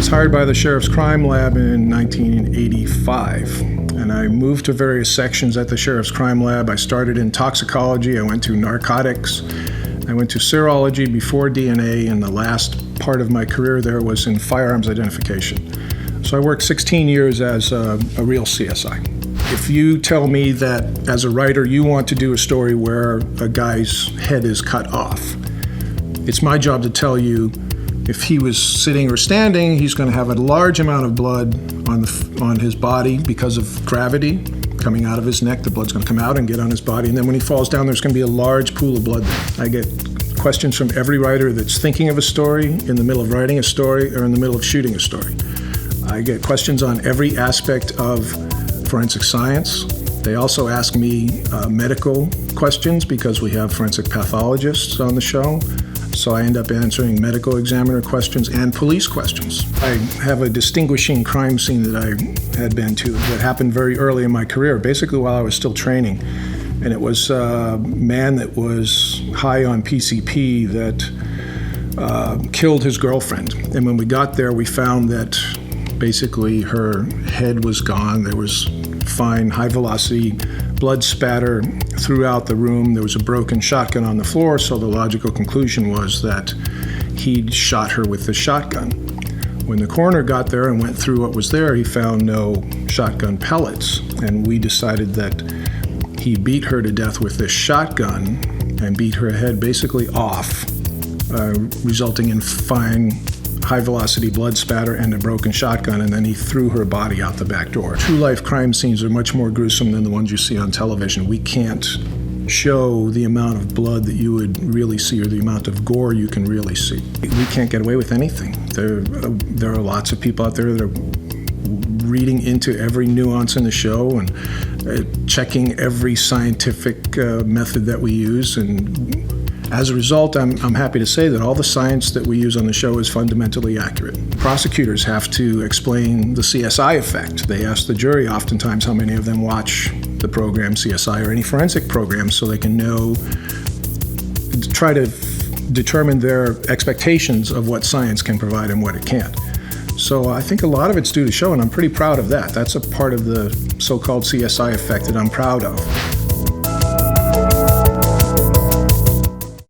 was hired by the Sheriff's Crime Lab in 1985, and I moved to various sections at the Sheriff's Crime Lab. I started in toxicology, I went to narcotics, I went to serology before DNA, and the last part of my career there was in firearms identification. So I worked 16 years as a real CSI. If you tell me that as a writer you want to do a story where a guy's head is cut off, it's my job to tell you if he was sitting or standing, he's going to have a large amount of blood on his body because of gravity coming out of his neck. The blood's going to come out and get on his body. And then when he falls down, there's going to be a large pool of blood. I get questions from every writer that's thinking of a story, in the middle of writing a story, or in the middle of shooting a story. I get questions on every aspect of forensic science. They also ask me medical questions because we have forensic pathologists on the show. So I end up answering medical examiner questions and police questions. I have a distinguishing crime scene that I had been to that happened very early in my career, basically while I was still training. And it was a man that was high on PCP that killed his girlfriend. And when we got there, we found that basically her head was gone. There was fine, high-velocity blood spatter throughout the room. There was a broken shotgun on the floor, so the logical conclusion was that he'd shot her with the shotgun. When the coroner got there and went through what was there, he found no shotgun pellets, and we decided that he beat her to death with this shotgun and beat her head basically off, resulting in fine, high-velocity blood spatter and a broken shotgun, and then he threw her body out the back door. True-life crime scenes are much more gruesome than the ones you see on television. We can't show the amount of blood that you would really see or the amount of gore you can really see. We can't get away with anything. There are lots of people out there that are reading into every nuance in the show and checking every scientific method that we use, and as a result, I'm happy to say that all the science that we use on the show is fundamentally accurate. Prosecutors have to explain the CSI effect. They ask the jury oftentimes how many of them watch the program CSI or any forensic program so they can try to determine their expectations of what science can provide and what it can't. So I think a lot of it's due to show, and I'm pretty proud of that. That's a part of the so-called CSI effect that I'm proud of.